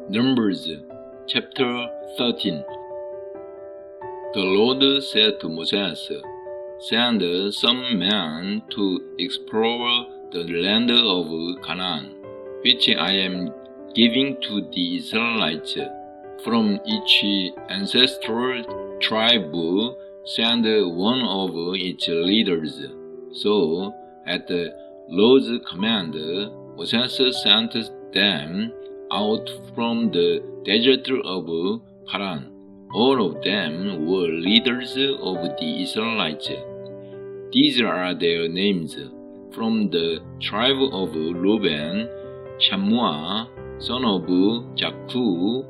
Numbers chapter 13. The Lord said to Moses, Send some men to explore the land of Canaan, which I am giving to the Israelites. From each ancestral tribe, send one of its leaders. So, at the Lord's command, Moses sent them out from the desert of Paran. All of them were leaders of the Israelites. These are their names. From the tribe of Reuben, Shammua, son of Jakku.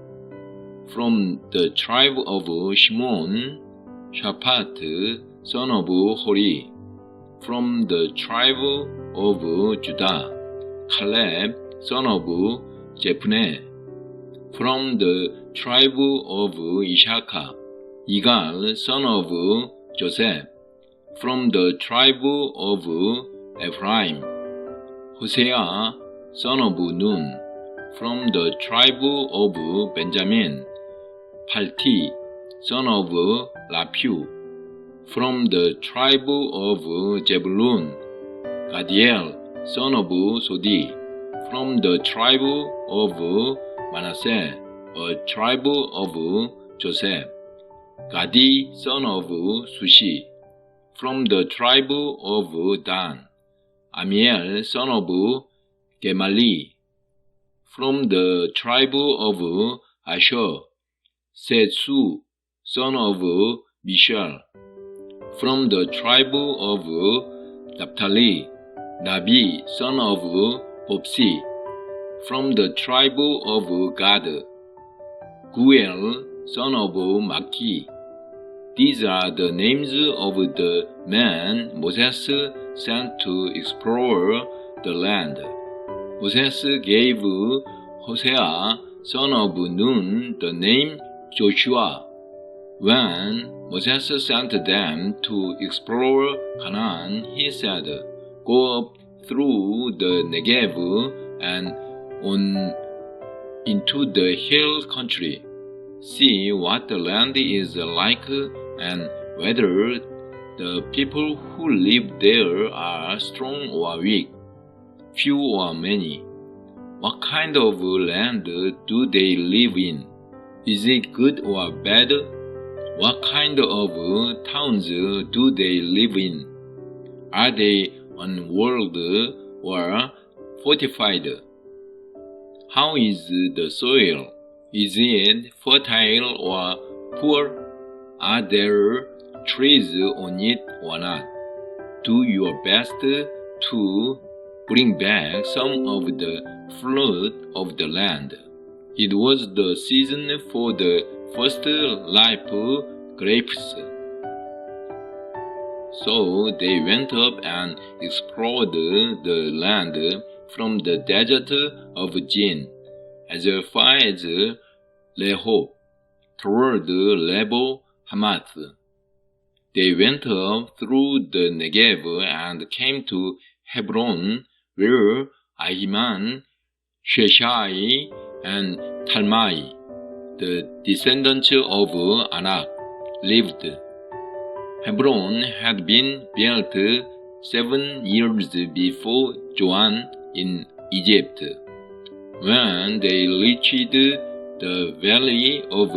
From the tribe of Shimon, Shaphat, son of Hori. From the tribe of Judah, Caleb, son of Jephunneh. From the tribe of Issachar, Igal, son of Joseph. From the tribe of Ephraim, Hosea, son of Nun. From the tribe of Benjamin, Palti, son of Raphu. From the tribe of Zebulun, Gadiel, son of Sodi. From the tribe of Manasseh, a tribe of Joseph, Gadi, son of Sushi. From the tribe of Dan, Amiel, son of Gemali. From the tribe of Asher, Setsu, son of Mishal. From the tribe of Naphtali, Nabi, son of Bopsi. From the tribe of Gad, Guel, son of Maki. These are the names of the men Moses sent to explore the land. Moses gave Hosea, son of Nun, the name Joshua. When Moses sent them to explore Canaan, he said, Go up through the Negev and on into the hill country. See what the land is like and whether the people who live there are strong or weak, few or many. What kind of land do they live in? Is it good or bad? What kind of towns do they live in? Are they unwalled or fortified? How is the soil? Is it fertile or poor? Are there trees on it or not? Do your best to bring back some of the fruit of the land. It was the season for the first ripe grapes. So they went up and explored the land from the desert of Zin as far as Rehob, toward Lebo Hamath. They went up through the Negev and came to Hebron, where Ahiman, Sheshai, and Talmai, the descendants of Anak, lived. Hebron had been built 7 years before Joan in Egypt. When they reached the valley of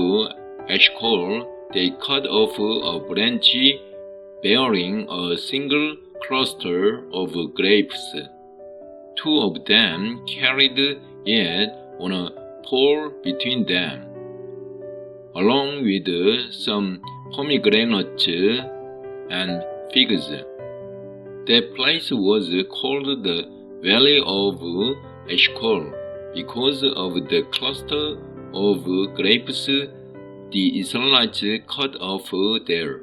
Eshcol, they cut off a branch bearing a single cluster of grapes. 2 of them carried it on a pole between them, along with some pomegranates and figs. That place was called the Valley of Eshcol because of the cluster of grapes the Israelites cut off there.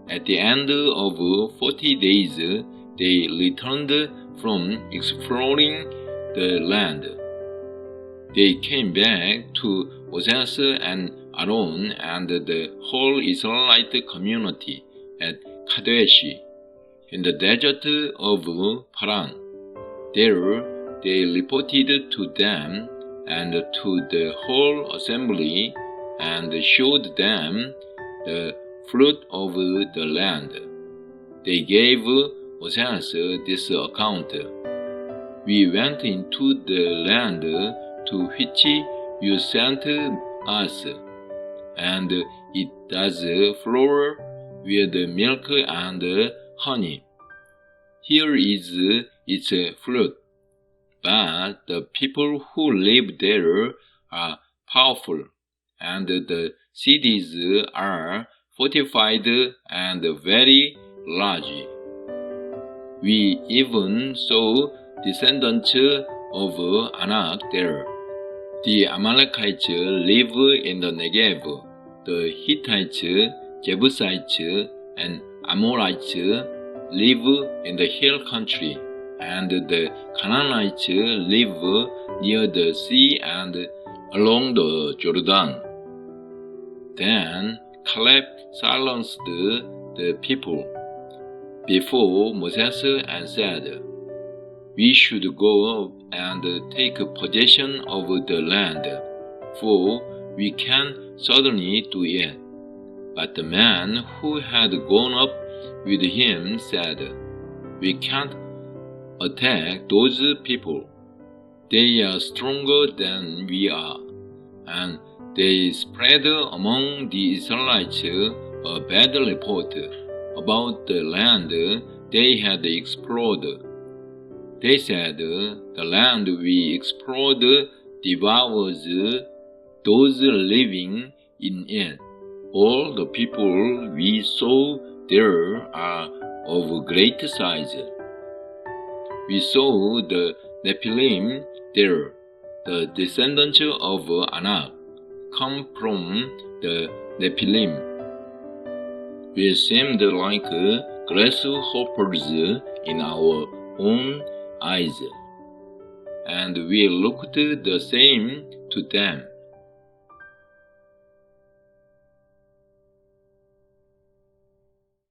At the end of 40 days, they returned from exploring the land. They came back to Moses and Aaron and the whole Israelite community at Kadesh, in the desert of Paran. There they reported to them and to the whole assembly, and showed them the fruit of the land. They gave Moses this account: We went into the land to which you sent us, and it does flow with milk and honey. Here is its fruit. But the people who live there are powerful, and the cities are fortified and very large. We even saw descendants of Anak there. The Amalekites live in the Negev. The Hittites, Jebusites, and Amorites live in the hill country, and the Canaanites live near the sea and along the Jordan. Then Caleb silenced the people before Moses and said, We should go up and take possession of the land, for we can certainly do it. But the man who had gone up with him said, We can't attack those people. They are stronger than we are. And they spread among the Israelites a bad report about the land they had explored. They said, The land we explored devours those living in it. All the people we saw there are of great size. We saw the Nephilim there, the descendants of Anak come from the Nephilim. We seemed like grasshoppers in our own eyes, and we looked the same to them.